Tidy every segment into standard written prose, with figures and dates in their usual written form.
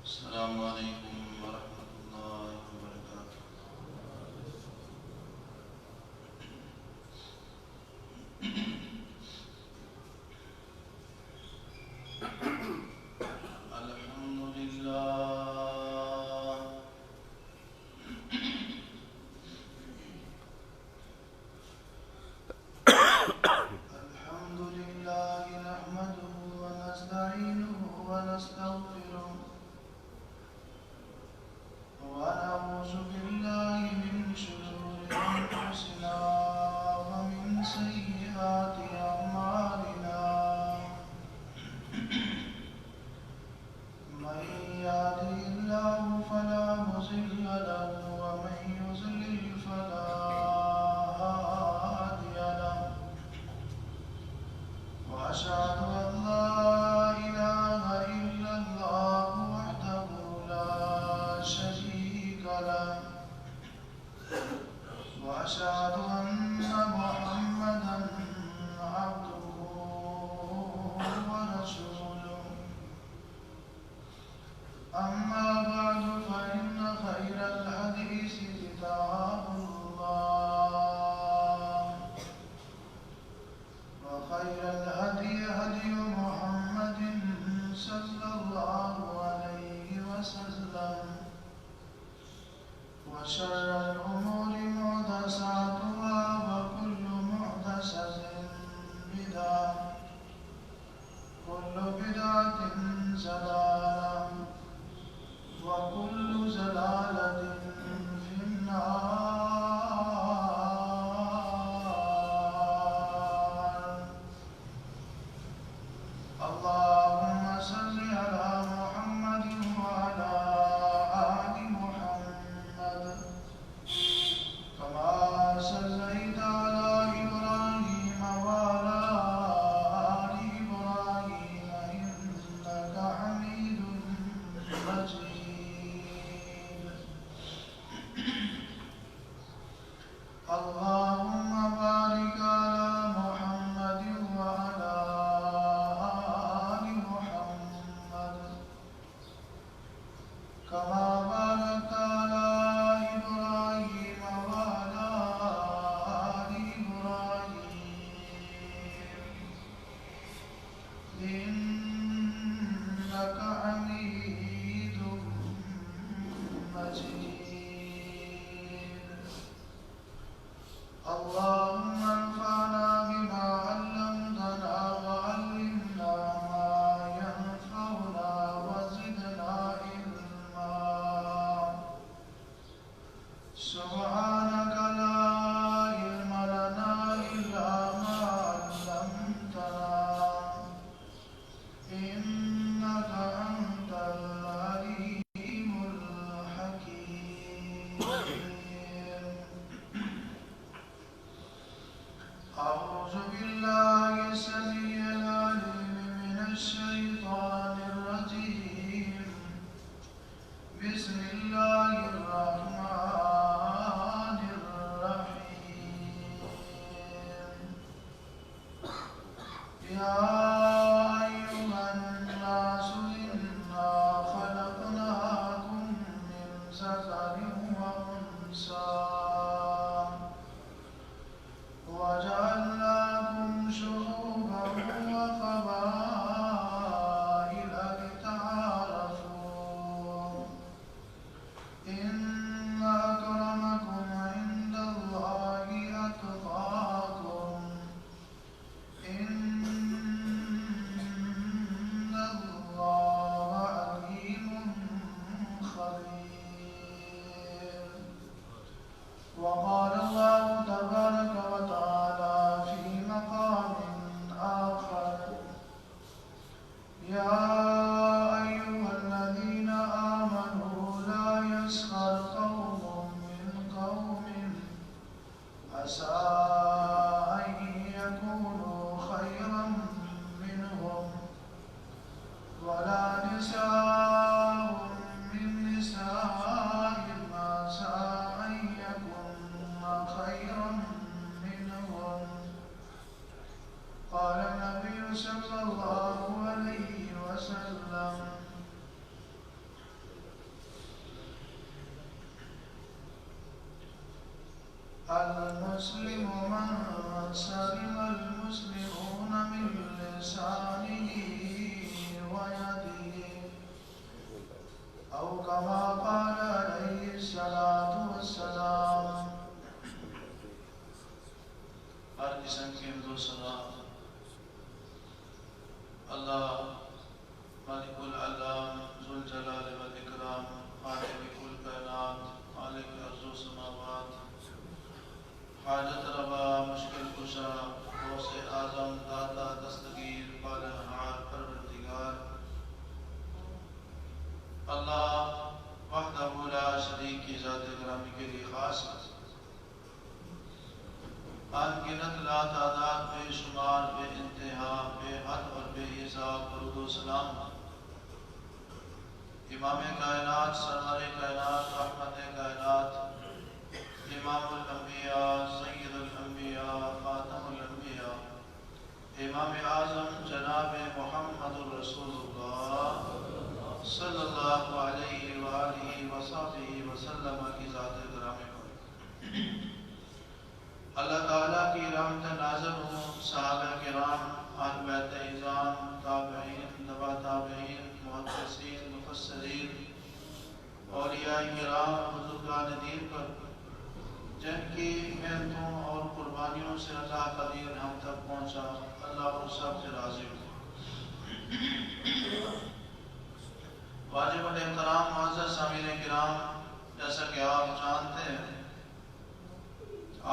السلام عليكم ورحمة الله وبركاته. الحمد لله الحمد لله نحمده ونستعينه ونستغفره ونعوذ بالله من شرور أنفسنا ومن سيئات أعمالنا من يهده الله فلا مضل له ومن يضلل فلا هادي له وأشهد أن لا إله إلا الله وحده إنك حميد مجيد. اللهم انفعنا بما علمتنا وعلمنا ما ينفعنا وزدنا علما. سبحانك لا علم لنا إلا ما علمتنا إنك أنت العليم الحكيم. أعوذ بالله السميع العليم من الشيطان الرجيم. بسم الله الرحمن الرحيم. يا أيها الناس إنا خلقناكم من ذكر وأنثى وجعلناكم شعوبا وقبائل لتعارفوا إن أكرمكم عند الله أتقاكم إن الله عليم خبير. وقال الله تبارك وتعالى في مقام آخر: يا أيها الذين آمنوا لا يسخر قوم من قوم عسى أن يكونوا خيرا منهم ولا نساء من نساء عسى أن يكن خيرا منهم. قال النبي صلى الله عليه وسلم: المسلم من سلم المسلمون من لسانه ويده، أو كما قال عليه الصلاة والسلام. ہر قسم کی حمد و ثنا اللہ مالک العلام ذوالجلال والاکرام خالق کل کائنات مالک ارض و سماوات حاجت روا مشکل کشا غوث اعظم داتا دستگیر پالنہار پروردگار اللہ وحدہ لا شریک کی ذات گرامی کے لیے خاص ہے. انگنت لا تعداد بے شمار بے انتہا بے حد اور بے حساب درود و سلام امام کائنات سرور کائنات رحمت کائنات امام الانبیاء سید الانبیاء خاتم الانبیاء امام اعظم جناب محمد رسول اللہ صلی اللہ علیہ وآلہ وصحبہ وسلم کی ذات گرامی پر اللہ تعالیٰ کی رحمت نازل ہوں صحابہ کرام اہل بیت اعظام تابعین تبع تابعین محدثین مفسرین اولیاء کرام بزرگان دین پر جن کی محنتوں اور قربانیوں سے اللہ کا دین ہم تک پہنچا. اللہ ان سب سے راضی ہو. واجب الاحترام معزز سامعین کرام، جیسا کہ آپ جانتے ہیں،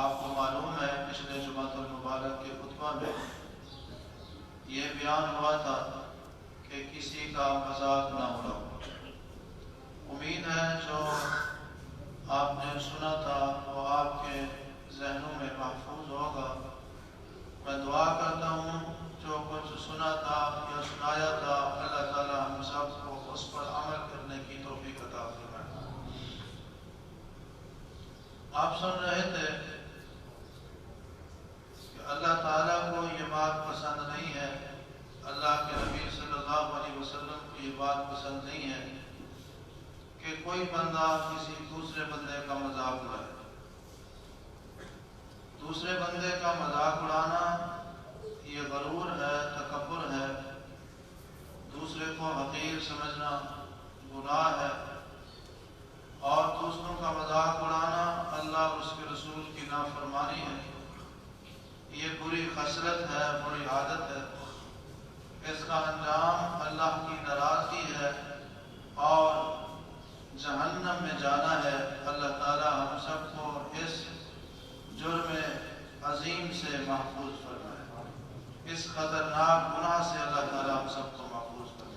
آپ کو معلوم ہے پچھلے جمعۃ المبارک کے خطبہ میں یہ بیان ہوا تھا کہ کسی کا مذاق نہ اڑاؤ. امید ہے جو آپ نے سنا تھا وہ آپ کے ذہنوں میں محفوظ ہوگا. میں دعا کرتا ہوں جو کچھ سنا تھا یا سنایا تھا اللہ تعالی ہم سب کو اس پر عمل کرنے کی توفیق عطا فرمائے. آپ سن رہے تھے کہ اللہ تعالیٰ کو یہ بات پسند نہیں ہے، اللہ کے نبی صلی اللہ علیہ وسلم کو یہ بات پسند نہیں ہے کہ کوئی بندہ کسی دوسرے بندے کا مذاق اڑائے. دوسرے بندے کا مذاق اڑانا یہ غرور ہے، تکبر ہے. دوسرے کو حقیر سمجھنا گناہ ہے، اور دوسروں کا مذاق اڑانا اللہ اور اس کے رسول کی نافرمانی ہے۔ یہ بری خصلت ہے، بری عادت ہے، اس کا انجام اللہ کی ناراضگی ہے اور جہنم میں جانا ہے۔ اللہ تعالی ہم سب کو اس جرم عظیم سے محفوظ فرمائے، اس خطرناک گناہ سے اللہ تعالی ہم سب کو محفوظ فرمائے۔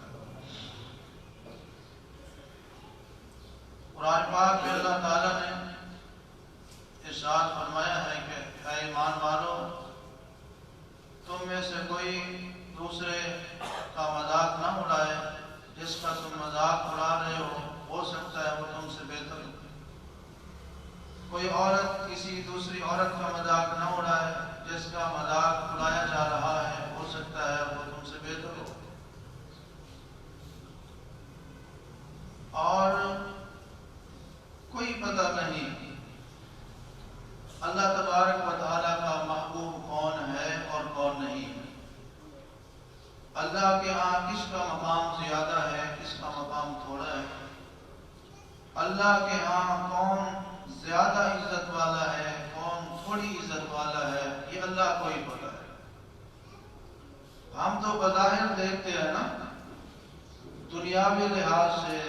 قرآن پاک میں اللہ تعالی نے ارشاد فرمایا ہے کہ اے ایمان والو، تم میں سے کوئی دوسرے کا مذاق نہ اڑائے، جس کا تم مذاق اڑا رہے ہو سکتا ہے وہ تم سے بہتر ہو۔ کوئی عورت کسی دوسری عورت کا مذاق نہ اڑائے، جس کا مذاق اڑایا جا رہا ہے ہو سکتا ہے وہ تم سے بہتر ہو۔ اور کوئی پتہ نہیں اللہ تبارک و تعالیٰ کا محبوب کون ہے اور کون نہیں ہے۔ اللہ کے ہاں کس کا مقام زیادہ ہے، کس کا مقام تھوڑا ہے۔ اللہ کے ہاں کون زیادہ عزت والا ہے، کون تھوڑی عزت والا ہے، یہ اللہ کو ہی پتہ ہے۔ ہم تو بظاہر دیکھتے ہیں نا، دنیاوی لحاظ سے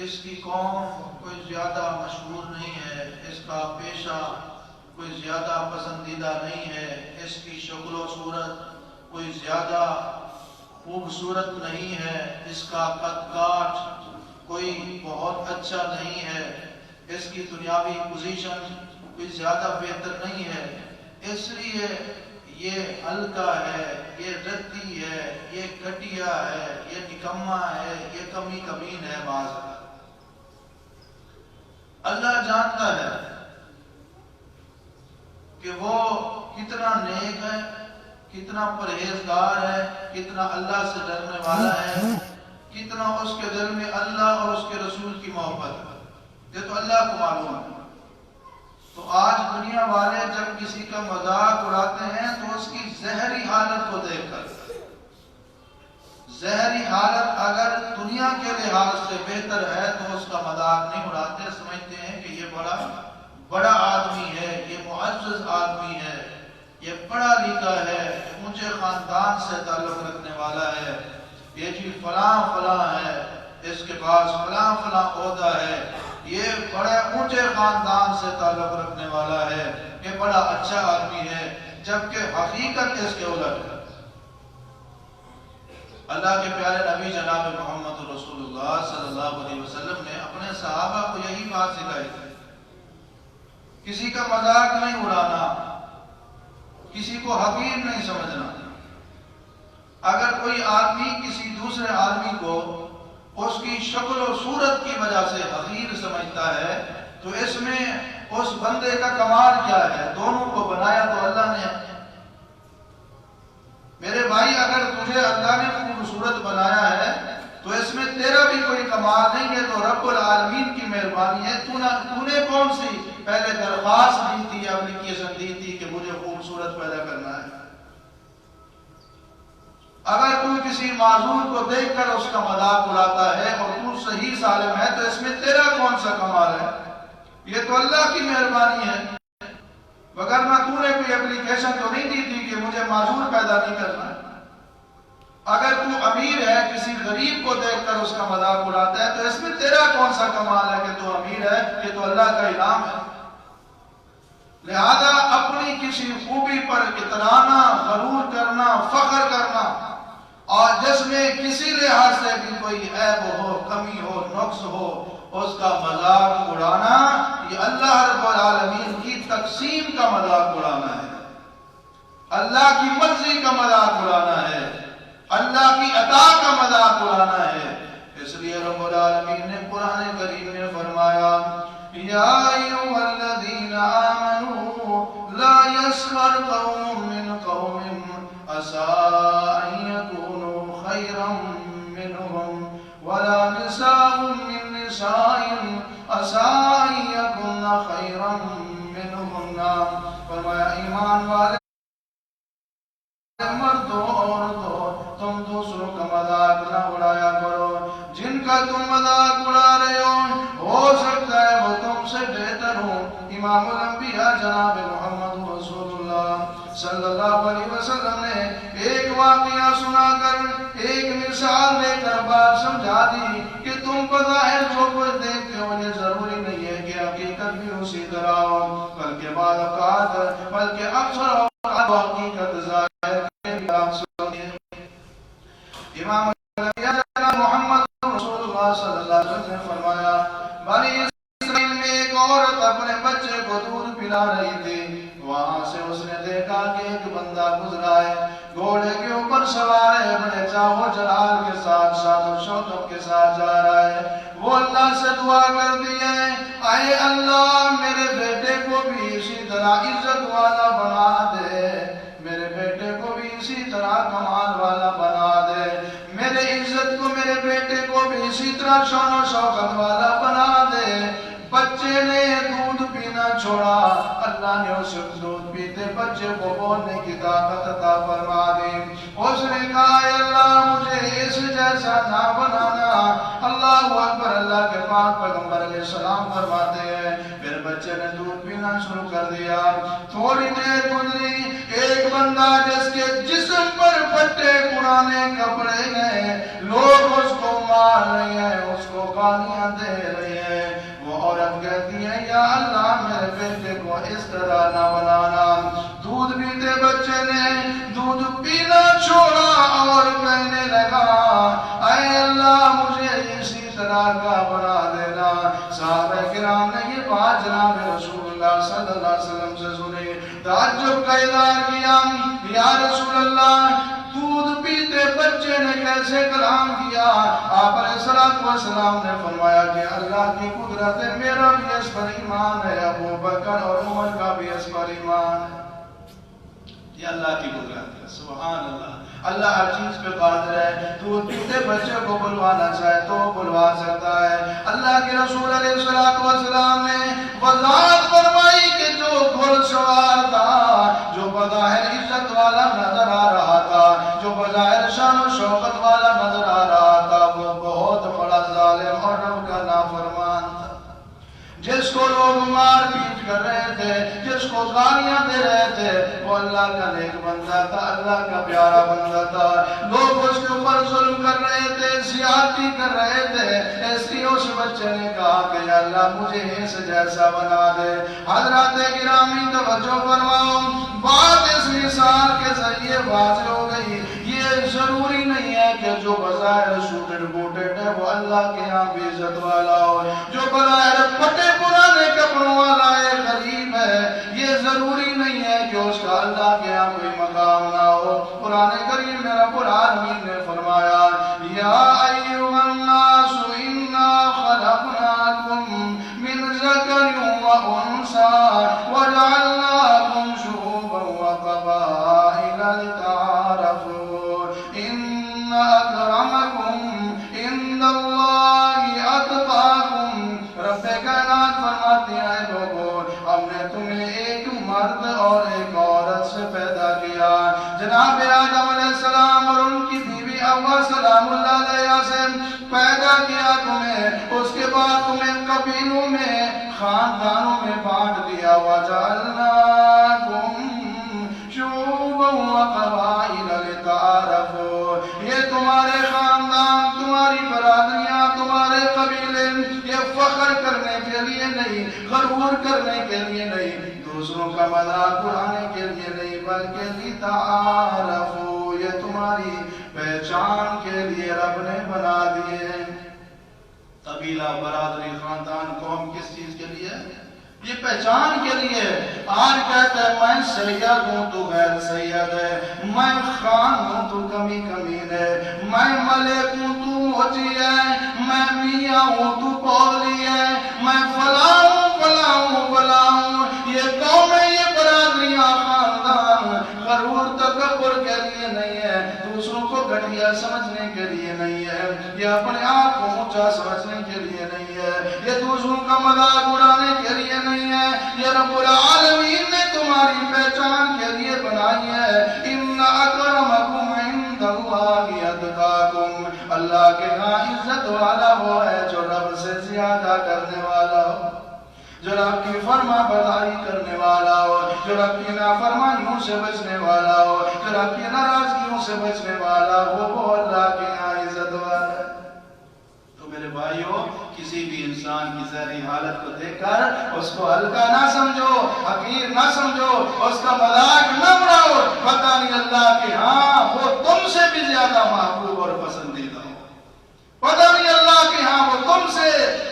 اس کی قوم کوئی زیادہ مشہور نہیں ہے، اس کا پیشہ کوئی زیادہ پسندیدہ نہیں ہے، اس کی شکل و صورت کوئی زیادہ خوبصورت نہیں ہے، اس کا قد کاٹ کوئی بہت اچھا نہیں ہے، اس کی دنیاوی پوزیشن کوئی زیادہ بہتر نہیں ہے، اس لیے یہ ہلکا ہے، یہ ردی ہے، یہ گھٹیا ہے، یہ نکما ہے، یہ کمی کمین ہے۔ معاذ اللہ جانتا ہے کہ وہ کتنا نیک ہے، کتنا پرہیزگار ہے، کتنا اللہ سے ڈرنے والا ہے، کتنا اس کے دل میں اللہ اور اس کے رسول کی محبت ہے، یہ تو اللہ کو معلوم ہے۔ تو آج دنیا والے جب کسی کا مذاق اڑاتے ہیں تو اس کی ظاہری حالت کو دیکھ کر، ظاہری حالت اگر دنیا کے لحاظ سے بہتر ہے تو اس کا مذاق نہیں اڑاتے، سمجھتے ہیں کہ یہ بڑا آدمی ہے، یہ معزز آدمی ہے، یہ پڑھا لکھا ہے، یہ اونچے خاندان سے تعلق رکھنے والا ہے، یہ جی فلاں فلاں ہے، اس کے پاس فلاں فلاں عہدہ ہے، یہ بڑے اونچے خاندان سے تعلق رکھنے والا ہے، یہ بڑا اچھا آدمی ہے، جبکہ حقیقت اس کے الٹ ہے۔ اللہ کے پیارے نبی جناب محمد رسول اللہ صلی اللہ علیہ وسلم نے اپنے صحابہ کو یہی بات سکھائی تھی، کسی کا مذاق نہیں اڑانا، کسی کو حقیر نہیں سمجھنا۔ اگر کوئی آدمی کسی دوسرے آدمی کو اس کی شکل و صورت کی وجہ سے حقیر سمجھتا ہے تو اس میں اس بندے کا کمال کیا ہے؟ دونوں کو بنایا تو اللہ نے۔ میرے بھائی، اگر تجھے اللہ نے خوبصورت بنایا ہے تو اس میں تیرا بھی کوئی کمال نہیں ہے، تو رب العالمین کی مہربانی ہے۔ تو نے کون سی پہلے درخواست دی تھی، اپلیکیشن دی تھی کہ مجھے خوبصورت پیدا کرنا ہے؟ اگر تو کسی معذور کو دیکھ کر اس کا مذاق اڑاتا ہے اور تو صحیح سالم ہے تو اس میں تیرا کون سا کمال ہے؟ یہ تو اللہ کی مہربانی ہے، وگرنہ تو نے کوئی اپلیکیشن تو نہیں دی تھی کہ مجھے معذور پیدا نہیں کرنا ہے۔ اگر تو امیر ہے، کسی غریب کو دیکھ کر اس کا مذاق اڑاتا ہے تو اس میں تیرا کون سا کمال ہے کہ تو امیر ہے؟ یہ تو اللہ کا انعام ہے۔ لہذا اپنی کسی خوبی پر اترانا، غرور کرنا، فخر کرنا، اور جس میں کسی لحاظ سے بھی کوئی عیب ہو، کمی ہو، نقص ہو، اس کا مذاق اڑانا، یہ اللہ رب العالمین کی تقسیم کا مذاق اڑانا ہے، اللہ کی مرضی کا مذاق اڑانا ہے، اللہ کی عطا کا مذاق اڑانا ہے۔ اس لیے رب العالمین نے قرآن کریم میں فرمایا، یا ایھا الذین آمنوا لا یسخر قوم من قوم عسى ان یکونوا خیرا منهم ولا نساء من نساء عسى ان یکن خیرا منهن۔ فرمایا ایمان والے مردوں عورتوں، تم دوسروں کا مذاق نہ اڑایا کرو. جن کا تم مذاق اڑا رہے ہو سکتا ہے وہ تم سے بہتر ہو. امام الانبیاء جناب محمد رسول اللہ صلی اللہ علیہ وسلم نے ایک واقعہ سنا کر ایک مثال دے کر بات سمجھا دی کہ تم بظاہر جو کچھ دیکھتے ہو یہ ضروری نہیں ہے کہ حقیقت بھی اسی طرح ہو، بلکہ بعض اوقات بلکہ اکثر اوقات حقیقت ظاہر کے برعکس ہوتی ہے. امام الانبیاء جناب محمد رسول اللہ صلی اللہ علیہ وسلم نے فرمایا بنی اسرائیل میں ایک عورت اپنے بچے کو دودھ پلا رہی تھی. وہاں سے اس نے دیکھا کہ ایک بندہ گزرا ہے، گھوڑے کے اوپر سوار ہے، بڑے چاو جلال کے ساتھ شان و شوکت کے ساتھ جا رہا ہے. وہ اللہ سے دعا کرتی ہے اے اللہ میرے بیٹے کو بھی اسی طرح عزت والا بنا دے، میرے بیٹے کو بھی اسی طرح کمال والا بنا دے، میرے عزت کو میرے بیٹے کو بھی اسی طرح شان و شوکت والا بنا دے. بچے نے دودھ پینا چھوڑا، اللہ نے اسے دودھ پیتے بچے کو بولنے کی طاقت عطا فرما دی. اس نے کہا اے اللہ مجھے اس جیسا نہ بنانا. اللہ اکبر. اللہ کے پاک پیغمبر علیہ السلام فرماتے ہیں پھر بچے نے دودھ پینا شروع کر دیا. تھوڑی دیر گزری، ایک بندہ جس کے جسم پر پھٹے پرانے کپڑے ہیں، لوگ اس کو مار رہے ہیں، اس کو گالیاں دے رہے ہیں. وہ عورت کہتی ہے یا اللہ میرے بیٹے کو اس طرح نہ بنانا. دودھ پیتے بچے نے دودھ پینا چھوڑا اور کہنے لگا اے اللہ مجھے اسی طرح کا بنا دینا. صحابہ کرام نے یہ بات جناب رسول اللہ صلی اللہ علیہ وسلم سے سنی، تعجب کا اظہار کیا یا رسول اللہ دودھ پیتے بچے نے کیسے کلام کیا؟ آپ علیہ السلام نے فرمایا کہ اللہ کی قدرت ہے، میرا بھی اس پر ایمان ہے، ابو بکر اور عمر کا بھی اس پر ایمان ہے. یہ اللہ کی قدرت ہے. سبحان اللہ. اللہ ہر چیز پہ قادر ہے. دودھ پیتے بچے کو بلوانا چاہے تو بلوا سکتا ہے. اللہ کے رسول علیہ السلام نے وضاحت فرمائی کہ جو گھوڑ سوار تھا، جو بظاہر عزت والا نظر آ رہا تھا، جو بظاہر شان و شوکت والا نظر آ رہا تھا، وہ بہت بڑا ظالم اور رب کا نافرمان تھا. جس کو لوگ مار پیٹ کر رہے تھے، جس کو گالیاں دے رہے تھے، وہ اللہ کا نیک بندہ تھا، اللہ کا پیارا بندہ تھا. لوگ اس کے اوپر ظلم کر رہے تھے، زیادتی کر رہے تھے. اس لیے اس بچے نے کہا کہ یا اللہ مجھے اس جیسا بنا دے. حضرات گرامی توجہ فرماؤ، بات اس مثال کے ذریعے واضح ہو گئی. یہ ضروری نہیں ہے کہ جو بظاہر سوٹڈ بوٹڈ ہے وہ اللہ کے یہاں بھی عزت والا ہو، جو بظاہر پھٹے پرانے کپڑوں والا ہے غریب ہے، یہ ضروری نہیں ہے کہ اس کا اللہ کے یہاں کوئی مقام نہ ہو. قرآن کریم میں رب العالمین نے فرمایا یا ایھا الناس انا خلقناکم من ذکر و انثی وجعلناکم شعوبا وقبائل لتعارفوا ان اکرمکم عند اللہ اتقاکم. رب کائنات فرماتے ہیں لوگوں ہم نے تمہیں ایک مرد اور ایک عورت سے پیدا کیا. جناب آدم علیہ السلام اور ان کی بیوی حوا سلام اللہ علیہ سے پیدا کیا تمہیں. اس کے بعد تمہیں قبیلوں میں خاندانوں میں بانٹ دیا. وَجَعَلْنَاكُمْ شُعُوبًا وَقَبَائِلَ لِتَعَارَفُوا. یہ تمہارے خاندان، تمہاری برادریاں، تمہارے قبیلے یہ فخر کرنے کے لیے نہیں، غرور کرنے کے لیے نہیں، دوسروں کا مذاق اڑانے کے لیے نہیں، بلکہ لِتَعَارَفُوا یہ تمہاری پہچان کے لیے رب نے بنا دیے. قبیلہ، برادری، خاندان، قوم کس چیز کے لیے؟ یہ پہچان کے لیے. آج کہتا ہے میں سید ہوں تو غیر سید ہے، میں خان ہوں تو کمی کمین ہے، میں ملک ہوں تو موچی ہے، میں میاں ہوں تو پولی ہے، میں فلاں ہوں فلاں ہوں فلاں ہوں. یہ قوم ہے، یہ برادریاں، خاندان غرور تکبر کے لیے نہیں ہے، دوسروں کو گھٹیا سمجھنے کے لیے نہیں ہے، یہ اپنے آپ کو اونچا سمجھنے کے لیے نہیں ہے، یہ دوسروں کا مذاق اڑانے کے لیے نہیں ہے. یہ رب العالمین نے تمہاری پہچان کے لیے بنائی ہے. ان اکرمکم عند اللہ اللہ کے ہاں عزت والا وہ ہے جو رب سے زیادہ کرنے والا ہو، جو رب کی فرما برداری کرنے والا ہو، جو رب کی نافرمانیوں سے بچنے والا ہو، جو رب کی ناراضگیوں سے بچنے والا ہو، وہ اللہ کے ہاں عزت والا ہے۔ تو میرے بھائیوں، کسی بھی انسان کی ظاہری حالت کو دیکھ کر اس کو ہلکا نہ سمجھو، حقیر نہ سمجھو، اس کا مذاق نہ اڑاؤ، پتہ نہیں اللہ کے ہاں وہ تم سے بھی زیادہ محبوب اور پسندیدہ ہو، پتہ نہیں اللہ کے ہاں وہ تم سے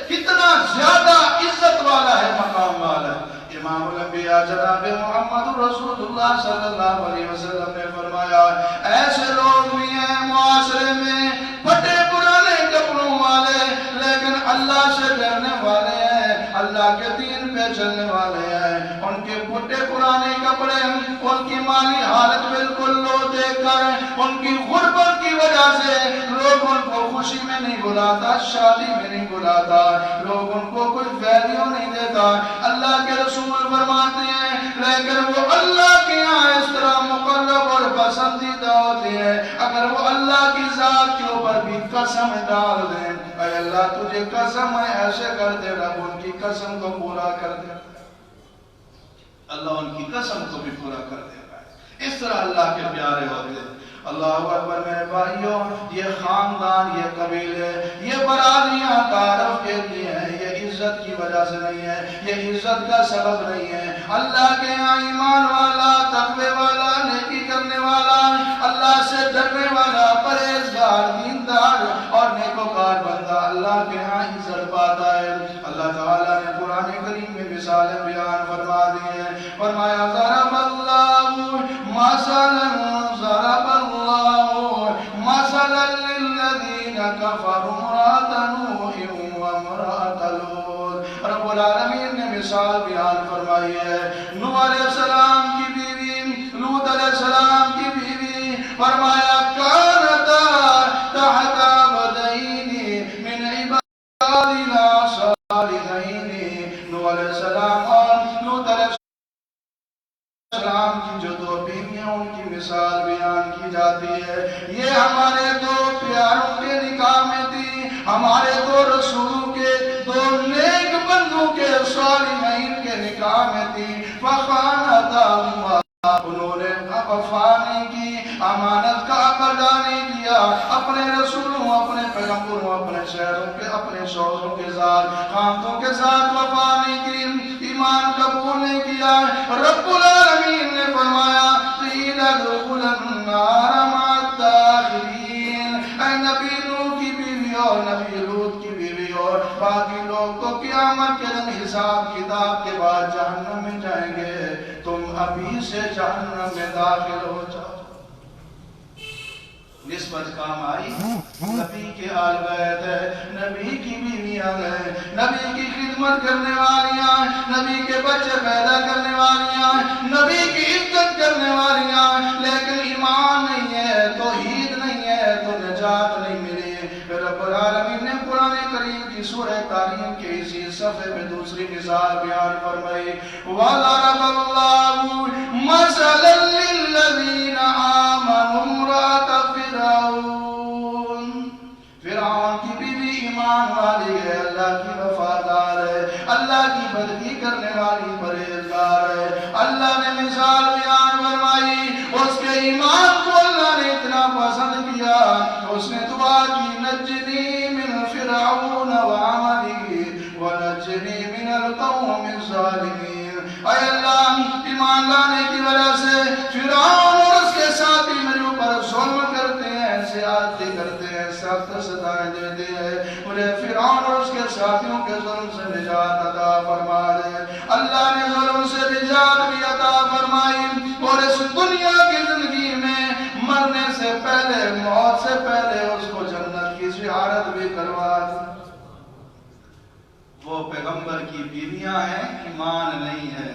کتنا زیادہ عزت والا ہے، مقام والا ہے۔ امام الانبیاء جناب محمد رسول اللہ صلی اللہ علیہ وسلم نے فرمایا، ایسے لوگ بھی ہیں معاشرے میں پھٹے پرانے کپڑوں والے لیکن اللہ سے ڈرنے والے ہیں، اللہ کے دین پہ چلنے والے ہیں، ان کے پھٹے پرانے کپڑے، ان کی مالی حالت بالکل لو دیکھ کر، ان کی غربت کی وجہ سے لوگ ان کو خوشی میں نہیں بلاتا، شادی میں نہیں بلاتا، لوگ ان کو کوئی ویلیو نہیں دیتا۔ اللہ کے رسول فرماتے ہیں لیکن وہ اللہ کے یہاں اس طرح مقرب اور پسندیدہ ہوتے ہیں، اگر وہ اللہ کی ذات کے اوپر بھی قسم ڈال دیں، اے اللہ تجھے قسم ہے ایسے کر دے، رب ان کی قسم کو پورا کر دے، اللہ ان کی قسم کو بھی پورا کر دے گا۔ اس طرح اللہ کے پیارے ہوتے ہیں۔ اللہ اکبر میرے بھائیوں، یہ خاندان، یہ قبیلے، یہ برادریاں تعارف کے لیے ہیں، یہ عزت کی وجہ سے نہیں ہے، یہ عزت کا سبب نہیں ہے۔ اللہ کے یہاں ایمان والا، تقوی والا، نیکی کرنے والا، اللہ سے ڈرنے والا، پرہیزگار، دیندار اور نیکوکار بندہ اللہ کے یہاں عزت پاتا ہے۔ اللہ تعالیٰ نے قرآن کریم میں مثالیں بیان فرما دی ہیں، فرمایا ضرب اللہ مثلا للذین کفروا امرأۃ نوح وامرأۃ لوط۔ رب العالمین نے مثال بیان فرمائی ہے، نوح علیہ السلام کی بیوی، لوط علیہ السلام کی بیوی، فرمایا کانتا تحت عبدین من عبادنا صالحین۔ نوح علیہ السلام اور لوط علیہ السلام کی جو دو بیویاں، ان کی مثال بیان کی جاتی ہے، یہ ہمارے دو پیاروں کے نکاح میں تھی، ہمارے دو رسولوں کے، دو نیک بندوں کے، صالحین کے نکاح میں تھی۔ فخانتہما، انہوں نے وفا نہیں کی، امانت کا ادا نہیں کیا، اپنے رسولوں، اپنے پیغمبروں، اپنے شہروں کے، اپنے شوہروں کے ساتھ، خاندوں کے ساتھ وفا نہیں کی، ایمان قبول نہیں کیا۔ رب العالمین نے فرمایا قیل ادخلوا النار مع الداخلین۔ اے نبی نوح کی بیوی اور نبی لوط کی بیوی اور باقی لوگ تو قیامت کے دن حساب کتاب کے بعد جہنم میں جائیں گے، تم ابھی سے جہنم میں داخل ہو جاؤ۔ نسبت کام آئی، نبی کے آل بیت ہے، نبی کی بیویاں ہیں، نبی کی خدمت کرنے والیاں، نبی کے بچے پیدا کرنے والیاں، نبی کی عزت کرنے والیاں، لیکن ایمان نہیں ہے، توحید نہیں ہے، تو نجات نہیں ملی۔ رب العالمین نے قرآن کریم کی سورہ تحریم کے اسی صفحے میں دوسری مثال بیان فرمائی، وَضَرَبَ اللَّهُ مَثَلًا لِّلَّذِينَ آمَنُوا امْرَأَتَ فرعون۔ فرعون کی بیوی ایمان والی ہے، اللہ کی وفادار ہے، اللہ کی بندگی کرنے والی پرہیزگار ہے۔ اللہ نے مثال بیان فرمائی، اس کے ایمان کو اللہ نے اتنا پسند کیا کہ اس نے دعا کی نجنی من فرعون وعملی ونجنی من القوم الظالمین۔ اے اللہ، ایمان لانے کی وجہ سے فرعون اور اس کے ساتھی میرے اوپر ظلم کرتے ہیں، زیادتی کرتے ہیں، سخت سزائیں دیتے ہیں، مجھے فرعون اور اس کے ساتھیوں کے ظلم سے نجات عطا فرما دے۔ اللہ نے ظلم سے نجات بھی عطا فرمائی اور اس دنیا کی زندگی میں مرنے سے پہلے، موت سے پہلے اس کو جنت کی زیارت بھی کروا دی۔ وہ پیغمبر کی بیویاں ہیں، ایمان نہیں ہے،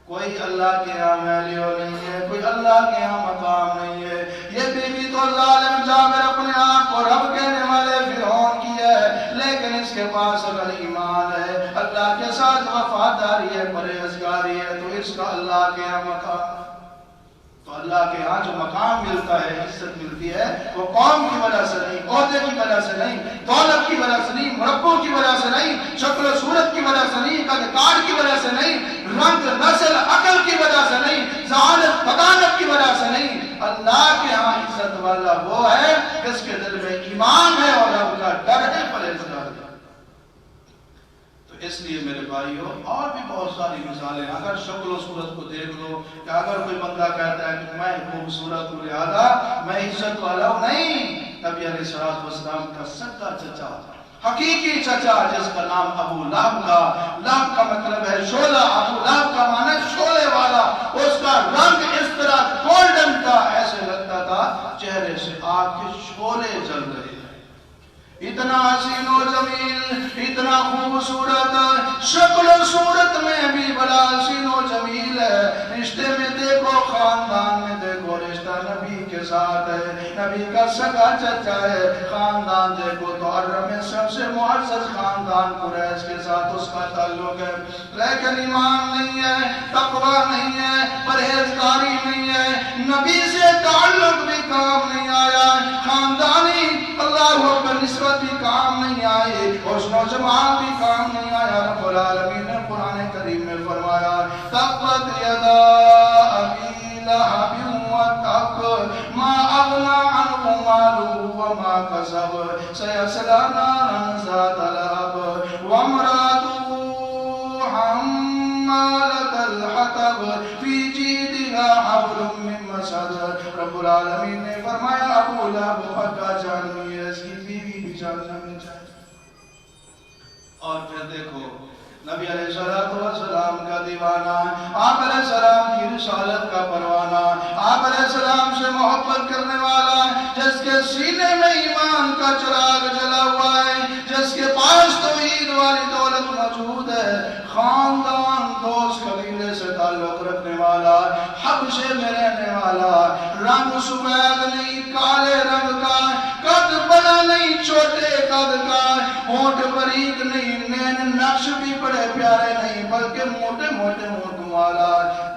کوئی اللہ کے یہاں ویلیو نہیں ہے، کوئی اللہ کے یہاں مقام نہیں ہے۔ یہ بیوی تو ظالم جابر اپنے آپ کو رب کہنے والے فرعون کی ہے، لیکن اس کے پاس اگر ایمان ہے، اللہ کے ساتھ وفاداری ہے، پرہیزگاری ہے، تو اس کا اللہ کے یہاں مقام۔ تو اللہ کے ہاں جو مقام ملتا ہے، عزت ملتی ہے، وہ قوم کی وجہ سے نہیں، عہدے کی وجہ سے نہیں، دولت کی وجہ سے نہیں، مربوں کی وجہ سے نہیں، شکل و صورت کی وجہ سے نہیں، قدکار کی وجہ سے نہیں، رنگ نسل عقل کی وجہ سے نہیں، ذہانت بطانت کی وجہ سے نہیں۔ اللہ کے ہاں عزت والا وہ ہے جس کے دل میں ایمان ہے اور رب کا ڈر ہے، پرہیزگار ہے۔ اس لیے میرے بھائیوں، اور بھی بہت ساری مثالیں، اگر شکل و صورت کو دیکھ لو کہ اگر کوئی بندہ کہتا ہے کہ میں خوبصورت ہوں لہذا میں عزت والا ہوں، نہیں، نبی علیہ السلام کا سچا چچا، حقیقی چچا جس کا نام ابو لہب کا، لہب کا مطلب ہے شعلہ، ابو لہب کا معنی شعلے والا، اس کا رنگ اس طرح گولڈن تھا، ایسے لگتا تھا چہرے سے آگ کے شعلے جل رہے ہیں، اتنا حسین و جمیل، اتنا خوبصورت، شکل و صورت میں بھی بڑا حسین و جمیل ہے۔ رشتے میں دیکھو، خاندان میں دیکھو، رشتہ نبی کے ساتھ ہے، نبی کا سگا چچا ہے۔ خاندان دیکھو تو عرب میں سب سے معزز خاندان قریش کے ساتھ اس کا تعلق ہے، لیکن ایمان نہیں ہے، تقوی نہیں ہے، پرہیزگاری نہیں ہے، نبی سے تعلق بھی کام نہیں آیا، خاندانی اللہ اکبر نسبت بھی کام نہیں آئی، حسن و جمال بھی کام نہیں آیا۔ رب العالمین نے قرآن کریم میں فرمایا تبت یدا ابی لہب وتب ما اغنی عنہ مالہ وما کسب سیصلی نارا ذات لہب وامرأتہ حمالۃ الحطب فی جیدہا حبل من مسد۔ رب العالمین نے فرمایا ابو لہب پکا جانوی ہے، اس کی بیوی بھی جاننا چاہیے۔ اور پھر دیکھو نبی علیہ السلام کا دیوانہ، آپ علیہ السلام کی رسالت کا پروانہ، آپ علیہ السلام سے محبت کرنے والا، جس کے سینے میں ایمان کا چراغ جلا ہوا ہے، جس کے پاس توحید والی دولت موجود ہے، خاندان دوست قبیلے سے تعلق رکھنے والا، حبشے میں رہنے والا، رنگ سفید نہیں کالے رنگ کا، قد بڑا نہیں چھوٹے قد کا، ہونٹ باریک نہیں، نین نقش بھی بڑے پیارے نہیں بلکہ موٹے موٹے ہونٹوں والا،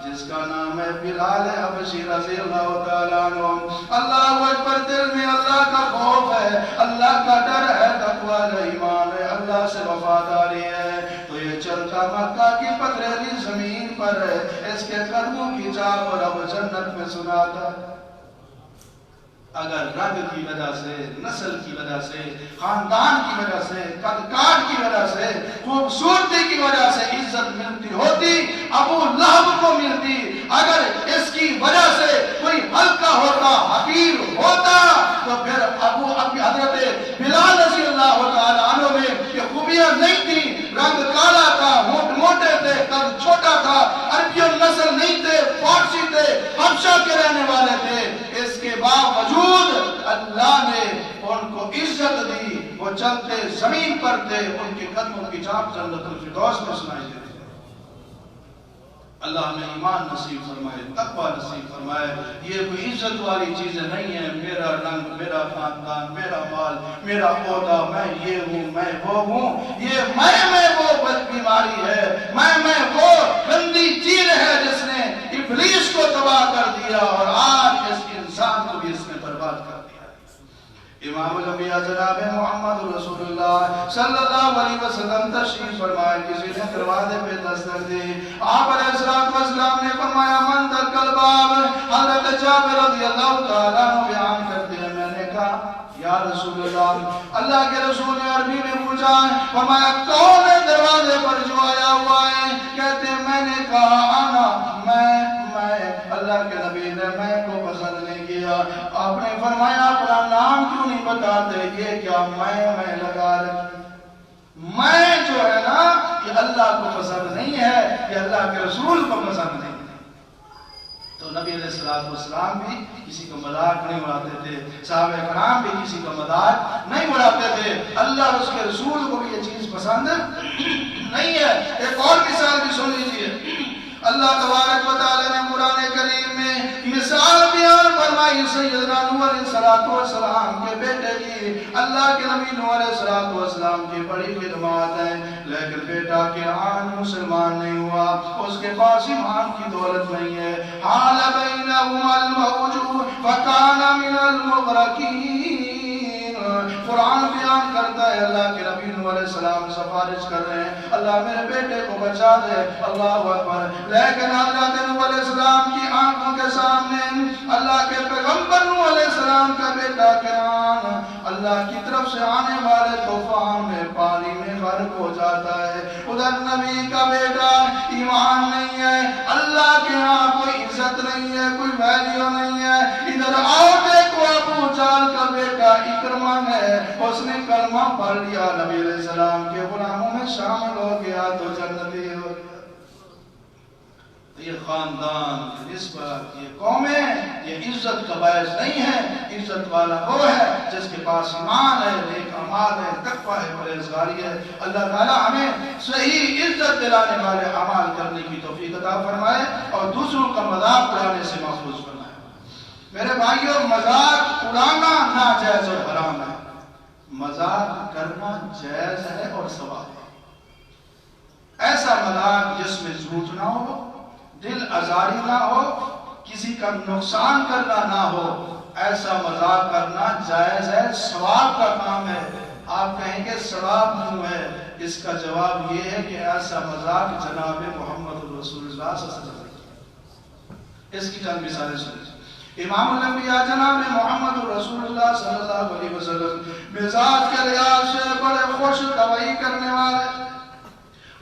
جس کا نام ہے بلال حبشی رضی اللہ تعالیٰ عنہ۔ اللہ اکبر، دل میں اللہ کا خوف ہے، اللہ کا ڈر ہے، تقوی ہے، ایمان ہے، اللہ سے وفاداری ہے، تو یہ چلتا مکہ کی پتھریلی زمین پر ہے، اس کے قدموں کی چاپ رب جنت میں سناتا ہے۔ اگر رنگ کی وجہ سے، نسل کی وجہ سے، خاندان کی وجہ سے، قدکار کی وجہ سے، خوبصورتی کی وجہ سے عزت ملتی ہوتی، ابو لہب کو ملتی۔ اگر اس کی وجہ سے کوئی ہلکا ہوتا، حقیر ہوتا، تو پھر حضرت بلال رضی اللہ تعالیٰ عنہ میں یہ خوبیاں نہیں تھیں، رنگ کالا تھا، ہونٹ موٹے تھے، قد چھوٹا تھا، عربی نسل نہیں تھے، فارسی تھے، حبشہ کے رہنے والے تھے، اس کے باوجود اللہ نے ان کو عزت دی، وہ چلتے زمین پر تھے، ان کے قدموں کی چھاپ جنت الفردوس میں سنائی دیتی۔ اللہ ہمیں ایمان نصیب فرمائے، تقوی نصیب فرمائے۔ یہ کوئی عزت والی چیزیں نہیں ہیں، میرا رنگ، میرا خاندان، میرا مال، میرا عہدہ، میں یہ ہوں، میں وہ ہوں، یہ میں وہ بد بیماری ہے، میں وہ گندی چیز ہے جس نے ابلیس کو تباہ کر دیا اور آج اس انسان کو بھی اس نے برباد کر دیا۔ امام الانبیاء جناب محمد رسول اللہ صلی اللہ علیہ وسلم تشریف فرمائے، کسی نے دروازے پہ دستک دی، آپ علیہ السلام نے فرمایا من دقل باب، حضرت جابر رضی اللہ تعالیٰ عنہ بیان کرتے ہیں، میں نے کہا یا رسول اللہ کے رسول نے عربی میں پوچھا، فرمایا کون ہے دروازے پر جو آیا ہوا ہے؟ کہتے ہیں میں نے کہا آنا، میں اللہ کے نبی نے میں کو پسند نہیں کیا۔ آپ نے فرمایا اپنا نام کیوں نہیں بتاتے؟ یہ کیا میں لگا رکھی، میں جو ہے نا یہ اللہ کو پسند نہیں ہے، یہ اللہ کے رسول کو پسند نہیں ہے۔ تو نبی علیہ السلام بھی کسی کو مذاق نہیں اڑاتے تھے، صحابہ کرام بھی کسی کو مذاق نہیں اڑاتے تھے، اللہ اور اس کے رسول کو بھی یہ چیز پسند نہیں ہے۔ ایک اور مثال بھی سن لیجئے، اللہ تبارک و تعالی نے قرآن کریم میں مثال بیان فرمائی سیدنا نوح علیہ السلام کے بیٹے کی۔ اللہ کے نبی نوح علیہ السلام کی بڑی خدمات ہیں، لیکن بیٹا کنعان مسلمان نہیں ہوا، اس کے پاس ایمان کی دولت نہیں ہے۔ حال بینہما الموج فکان من المغرقین۔ قرآن بیان کرتا ہے اللہ کے نبی نوح علیہ السلام سفارش کر رہے ہیں، اللہ میرے بیٹے کو بچا دے، اللہ اکبر۔ لیکن حضرت نوح علیہ السلام کی آنکھوں کے سامنے اللہ کے پیغمبر نوح علیہ السلام کا بیٹا کنعان اللہ کی طرف سے آنے والے طوفان میں پانی میں غرق ہو جاتا ہے۔ ادھر نبی کا بیٹا ایمان نہیں ہے، اللہ کے ہاں کوئی عزت نہیں ہے، کوئی ویلیو نہیں ہے۔ ادھر آؤ دیکھو ابو جہل کا بیٹا اکرمہ ہے، اس نے کلمہ پڑھ لیا، نبی علیہ السلام کے غلاموں میں شامل ہو گیا تو جنتی ہو گیا۔ یہ خاندان، یہ نسبت، یہ قومیں، یہ عزت کا باعث نہیں ہے۔ عزت والا وہ ہے جس کے پاس ایمان ہے، نیک اعمال ہے، تقویٰ ہے، پرہیزگاری ہے۔ اللہ تعالیٰ ہمیں صحیح عزت دلانے والے اعمال کرنے کی توفیق عطا فرمائے اور دوسروں کا مذاق اڑانے سے محفوظ فرمائے۔ میرے بھائیوں، مذاق اڑانا ناجائز اور حرام ہے، مذاق کرنا جائز ہے اور ثواب ہے۔ ایسا مذاق جس میں جھوٹ نہ ہو، دل آزاری نہ ہو، کسی کا نقصان کرنا نہ ہو، ایسا مذاق کرنا جائز ہے، ثواب کا کام ہے۔ آپ کہیں گے ثواب کیوں ہے؟ اس کا جواب یہ ہے کہ ایسا مذاق جناب محمد رسول اللہ صلی اللہ علیہ وسلم، اس کی چند مثالیں سنیں۔ امام الانبیاء جناب محمد رسول اللہ صلی اللہ علیہ وسلم مزاج کے لحاظ سے بڑے خوش طبعی کرنے والے،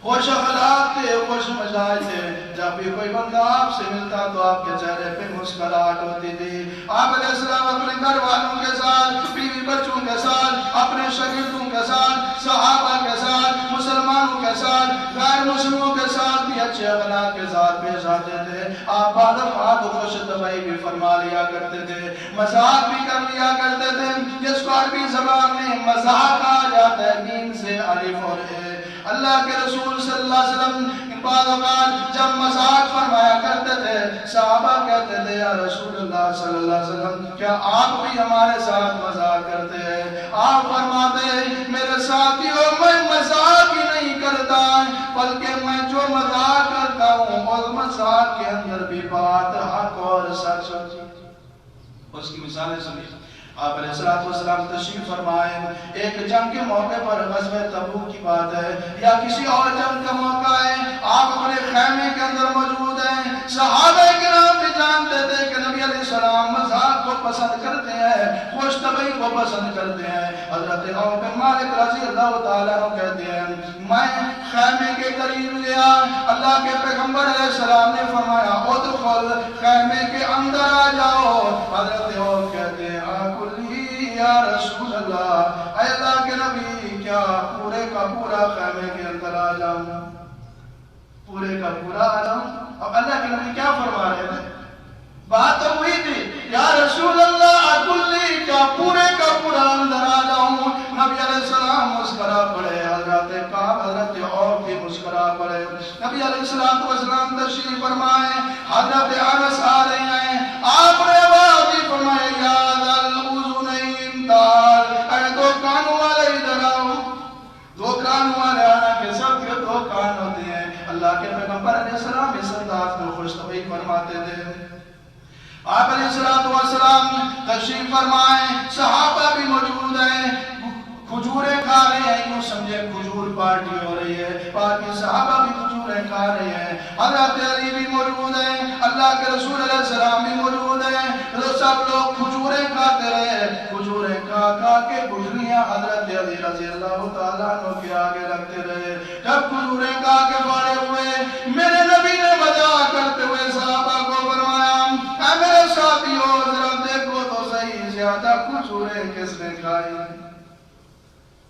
خوش اخلاق تھے، خوش مزاج تھے۔ جب بھی کوئی بندہ آپ سے ملتا تو آپ کے چہرے پہ مسکراہٹ ہوتی تھی۔ آپ علیہ السلام اپنے گھر والوں کے ساتھ، بیوی بچوں کے ساتھ، اپنے شاگردوں کے ساتھ، صحابہ کے ساتھ، مسلمانوں کے ساتھ، غیر مسلموں کے ساتھ بھی اچھے اخلاق کے ساتھ پیش آتے تھے۔ آپ بعد اوقات خوش طبعی بھی فرما لیا کرتے تھے، مذاق بھی کر لیا کرتے تھے، جس کو عربی زبان میں مذاق کہا جاتا ہے، میم سے الف اور اے۔ اللہ کے رسول صلی اللہ علیہ وسلم بعض اوقات جب مذاق فرمایا کرتے تھے، صحابہ کہتے تھے یا رسول اللہ صلی اللہ علیہ وسلم کیا آپ بھی ہمارے ساتھ مذاق کرتے ہیں؟ آپ فرماتے ہیں میرے ساتھیوں، میں مذاق ہی نہیں کرتا، بلکہ میں جو مذاق کرتا ہوں اس مذاق کے اندر بھی بات حق اور سچ ہوتی ہے۔ اس کی مثالیں سنیے۔ آپ علیہ السلام تشریف فرمائیں، ایک جنگ کے موقع پر، غزوہ تبوک کی بات ہے یا کسی اور جنگ کا موقع ہے، آپ اپنے خیمے کے اندر موجود ہیں۔ صحابہ کرام بھی جانتے تھے کہ نبی علیہ السلام مذاق کو پسند کرتے ہیں، خوش طبعی کو پسند کرتے ہیں۔ حضرت عوف بن مالک رضی اللہ تعالیٰ عنہ کہتے ہیں میں خیمے کے قریب گیا، اللہ کے پیغمبر علیہ السلام نے فرمایا ادخل، خیمے کے اندر آ جاؤ۔ حضرت عوف کہتے ہیں یا رسول اللہ، اے اللہ کے نبی کیا پورے کا پورا خیمے کے اندر آ جاؤں؟ پورے کا پورا آ جاؤں؟ اب اللہ کے نبی کیا فرما رہے تھے؟ بات تو ہوئی تھی یا رسول اللہ اکلی کیا پورے کا پورا اندر آ جاؤں؟ نبی علیہ السلام مسکرا پڑے، حضرت کعب حضرت عوف بھی مسکرا پڑے۔ نبی علیہ السلام تشریف فرمائے، حضرت انس آ رہے ہیں، آپ نے آواز دی فرمائے یا اے دو کانوں والے ادھر آؤ۔ دو کانوں والے آنا کے سب کے دو کان ہوتے ہیں۔ اللہ کے پیغمبر علیہ السلام اس انداز میں خوش طبعی فرماتے تھے۔ آپ علیہ السلام تشریف فرمائیں، صحابہ بھی موجود ہیں، کھجوریں کھا رہے ہیں، یوں سمجھے کھجور پارٹی ہو رہی ہے، باقی صحابہ بھی کھجوریں کھا رہے ہیں۔ حضرت علی بھی موجود ہیں، اللہ کے رسول علیہ السلام بھی موجود ہیں، تو سب لوگ کھجوریں کھاتے رہے، کھجوریں کھا کے گٹھلیاں حضرت علی رضی اللہ تعالیٰ عنہ کے آگے رکھتے رہے۔ جب کھجوریں کھا کے فارغ ہوئے، میرے نبی نے مذاق کرتے ہوئے صحابہ کو فرمایا اے میرے ساتھیوں ذرا دیکھو تو صحیح زیادہ کھجوریں کس نے کھائی؟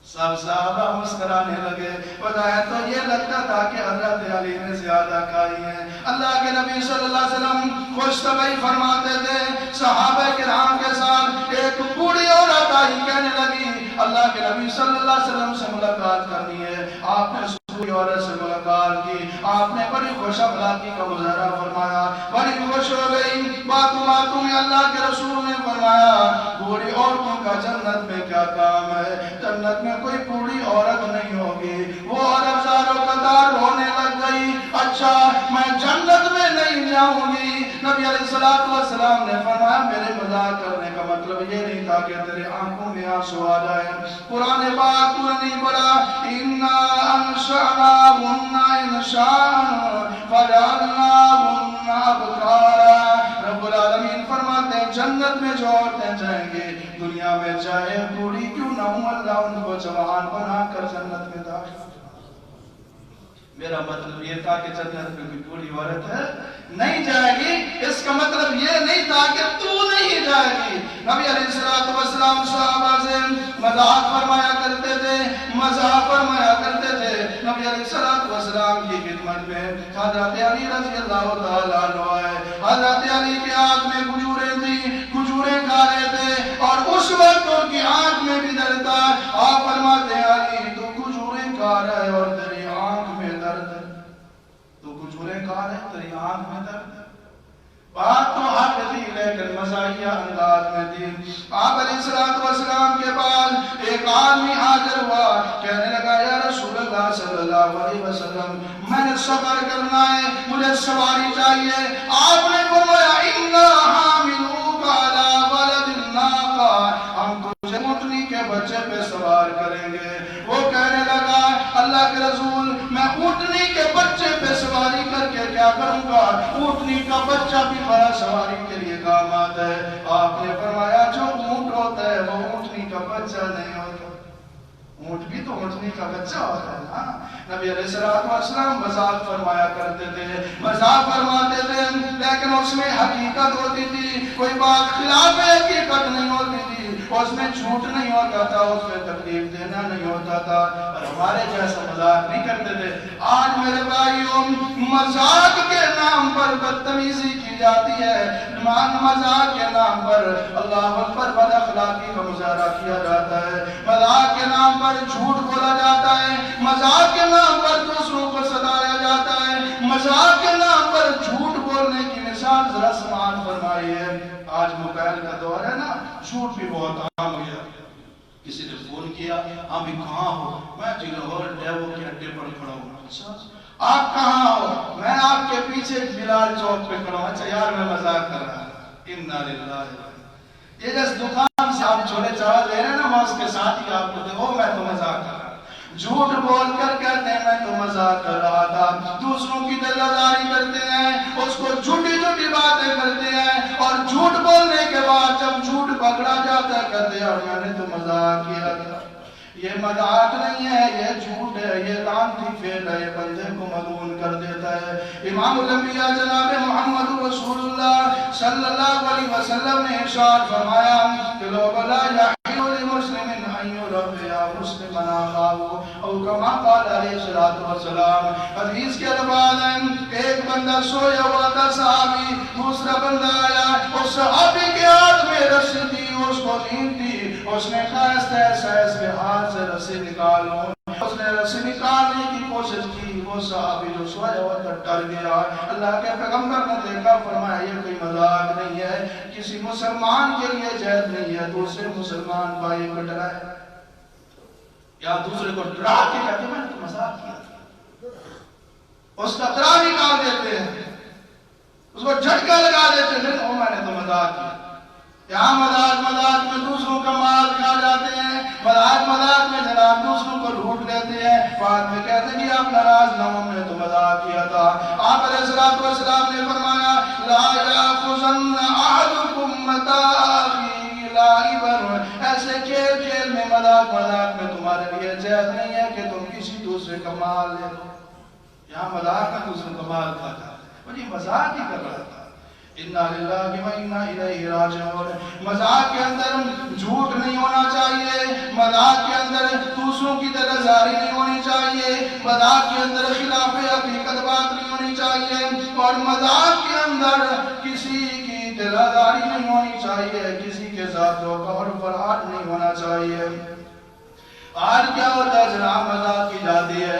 سب صحابہ مسکرانے لگے، بتایا تو یہ لگتا تھا کہ حضرت علی نے زیادہ کھائی ہے۔ اللہ کے نبی صلی اللہ علیہ وسلم خوش طبعی فرماتے تھے، صحابہ کرام کے ساتھ ایک بوڑھی عورت آئی، کہنے لگی اللہ کے نبی صلی اللہ علیہ وسلم سے ملاقات کرنی ہے۔ آپ نے کوئی عورت سے ملاقات کی، آپ نے بڑی خوش اخلاقی کا مظاہرہ فرمایا، بڑی خوش ہو گئی۔ باتوں باتوں میں اللہ کے رسول نے فرمایا بوڑھی عورتوں کا جنت میں کیا کام ہے؟ جنت میں کوئی بوڑھی عورت نہیں ہوگی۔ وہ عورت زاروں قطار رونے لگ گئی، اچھا میں جنت میں نہیں جاؤں گی۔ نبی علیہ السلام نے فرمایا میرے مذاق کرنے کا مطلب یہ نہیں تھا کہ تیرے آنکھوں میں آنسو آ جائے۔ قرآن پاک تو نہیں پڑھا اِنَّا أَنشَأْنَاهُنَّ إِنشَاءً فَجَعَلْنَاهُنَّ أَبْكَارًا۔ رب العالمین فرماتے ہیں جنت میں جو عورتیں جائیں گے دنیا میں چاہے بوڑھی کیوں نہ ہوں اللہ ان کو جوان بنا کر جنت میں داخل۔ میرا مطلب یہ تھا کہ جنت میں کوئی بوڑھی عورت ہے نہیں جائے گی، اس کا مطلب یہ نہیں تھا کہ تو نہیں جائے گی۔ نبی علیہ السلام صحابہ سے مذاق فرمایا کرتے تھے، مذاق فرمایا کرتے تھے۔ نبی علیہ السلام کی خدمت میں حضرت علی رضی اللہ تعالیٰ عنہ آئے۔ حضرت علی کی آنکھ میں کھجوریں تھیں، کھجوریں کھا رہے تھے اور اس وقت ان کی آنکھ میں بھی درد تھا۔ آپ فرماتے ہیں علی تو کھجوریں کھا رہا ہے اور تیری آنکھ میں درد ہے، تو کھجوریں کھا رہے تیری آنکھ میں درد ہے۔ بات تو حق تھی لیکن مزاحیہ انداز میں تھی۔ آپ علیہ السلام کے بعد ایک آدمی حاضر ہوا، کہنے لگا یا رسول اللہ صلی اللہ علیہ وسلم میں نے سفر کرنا ہے، مجھے سواری چاہیے۔ آپ نے فرمایا اِنَّا حَامِلُوكَ عَلَىٰ وَلَدِ النَّاقَةِ، ہم تجھے اونٹنی کے بچے پہ سوار کریں گے۔ وہ کہنے لگا اللہ کے رسول میں اونٹنی کے بچے پہ سواری کر کے کیا کروں گا؟ اونٹنی کا بچہ بھی بڑا سواری کے لیے کام آتا ہے۔ آپ نے فرمایا جو اونٹ ہوتا ہے وہ اونٹنی کا بچہ نہیں ہوتا، اونٹ بھی تو اونٹنی کا بچہ ہوتا ہے نا۔ نبی علیہ السلام مذاق فرمایا کرتے تھے، مذاق فرماتے تھے لیکن اس میں حقیقت ہوتی تھی، کوئی بات خلاف حقیقت نہیں ہوتی تھی، اس میں جھوٹ نہیں ہوتا تھا، اس میں تکلیف دینا نہیں ہوتا تھا، اور ہمارے جیسا مذاق نہیں کرتے تھے۔ آج میرے بھائیوں مذاق کے نام پر بدتمیزی کی جاتی ہے، مذاق کے نام پر اللہ اکبر بد اخلاقی کا مظاہرہ کیا جاتا ہے، مذاق کے نام پر جھوٹ بولا جاتا ہے، مذاق کے نام پر دوسروں کو ستایا جاتا ہے، مذاق کے نام پر جھوٹ بولنے کی مثال ذرا سماعت فرمائیے۔ آج موبائل کا دور ہے نا، جھوٹ بھی بہت عام ہو گیا۔ کسی نے فون کیا آپ بھی کہاں ہو؟ میں جی لاہور ڈیوو کے اڈے پر کھڑا ہوں۔ اچھا آپ کہاں ہو؟ میں آپ کے پیچھے بلال چوک پہ کھڑا ہوں۔ اچھا یار میں مذاق کر رہا ہوں۔ اِنَّا لِلَّهِ، یہ جس دکان سے آپ چھوڑے چاول لے رہے ہیں نا میں اس کے ساتھ ہی آپ کو دے وہ میں تو مذاق کر رہا ہوں۔ جھوٹ بول کر کہتے ہیں میں تو مذاق کر رہا تھا، دوسروں کی دلداری کرتے ہیں، اس کو جھوٹی جھوٹی باتیں کرتے ہیں، اور جھوٹ بولنے کے بعد جب جھوٹ پکڑا جاتا ہے کہتے ہیں اور میں نے تو مذاق کیا تھا۔ یہ مذاق نہیں ہے، یہ جھوٹ ہے، یہ لعنتی فعل ہے، یہ بندے کو ملعون کر دیتا ہے۔ امام الانبیاء جناب محمد رسول اللہ صلی اللہ علیہ وسلم نے ارشاد فرمایا کہ لوگ لا یحل لمسلم ان یربع مسلما اخاه او کما قال علیہ الصلوۃ والسلام۔ حدیث کے الفاظ ہیں ایک بندہ سویا ہوا تھا صحابی، دوسرا بندہ آیا، اس صحابی کے ہاتھ میں رسی تھی، اس کو نیند تھی، اس نے خیس کے ہاتھ سے رسی نکالوں، اس نے رسی نکالنے کی کوشش کی، وہ صحابی جو سویا ہوا تھا ڈر گیا۔ اللہ کے پیغمبر نے دیکھا، فرمایا یہ کوئی مذاق نہیں ہے، کسی مسلمان کے لیے جائز نہیں ہے دوسرے مسلمان بھائی کو ڈرائے یا دوسرے کو ڈرا کے کہتے میں نے تو مذاق کیا تھا، اس کا طرح نکال دیتے ہیں، اس کو جھٹکا لگا دیتے ہیں، او میں نے تو مذاق کیا۔ یہاں مذاق میں دوسروں کا مال کھا جاتے ہیں، مذاق میں جناب دوسروں کو لوٹ لیتے ہیں، بعد میں کہتے ہیں کہ آپ ناراض نہ ہوں میں تو مذاق کیا تھا۔ آپ علیہ السلام نے فرمایا لا یاخذن احدکم متاع اخیہ لاعبا، ایسے کھیل میں مذاق میں تمہارے لیے جائز نہیں ہے کہ تم کسی دوسرے کا مال لے لو۔ یہاں مذاق میں دوسرے کا مال کھاتا ہے، وہ یہ مذاق ہی کر رہا تھا۔ اِنَّا لِلَّهِ وَإِنَّا إِلَيْهِ رَاجِعُونَ۔ مذاق کے اندر جھوٹ نہیں ہونا چاہیے، مذاق کے اندر دوسروں کی دلداری نہیں ہونی چاہیے، مذاق کے اندر خلاف حقیقت بات نہیں ہونی چاہیے، اور مذاق کے اندر کسی کی دلداری نہیں ہونی چاہیے، کسی کے ذات و قہر فرحات نہیں ہونا چاہیے۔ آج کیا ہوتا ہے جناب مذاق کی جاتی ہے،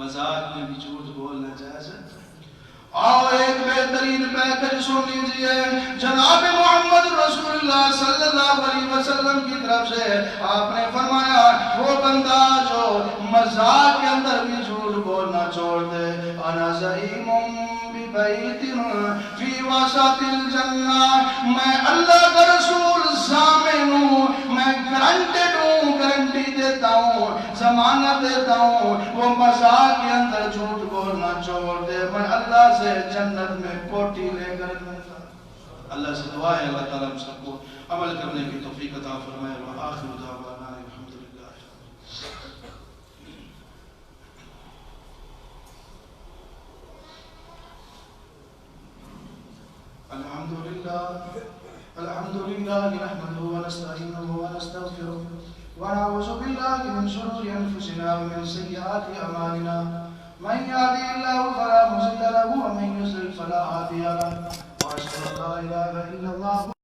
مذاق میں بھی جھوٹ بولنا جائز ہے. اور ایک بہترین پیکج سن لیجئے جناب محمد رسول اللہ صلی اللہ علیہ وسلم کی طرف سے. آپ نے فرمایا وہ بندہ جو مذاق کے اندر بھی جھوٹ بولنا چھوڑ دے, انا زعیم ببیت فی وسط الجنہ, میں اللہ کا رسول ضامن ہوں, میں گارنٹیڈ ہوں, گارنٹی دیتا ہوں, ضمانت دیتا ہوں, وہ مذاق کے اندر جھوٹ بولنا چھوڑ دے, میں اللہ سے جنت میں کوٹھی لے کر دوں. اللہ سے دعا ہے اللہ تعالیٰ ہم سب کو عمل کرنے کی توفیق عطا فرمائے. وآخر دعوانا الحمدللہ. الحمدللہ نحمده ونستعینه ونستغفره ونعوذ باللہ من شرور انفسنا ومن سیئات اعمالنا, من يهده الله فلا مضل له ومن يضلل فلا هادي له, واشهد ان لا اله الا الله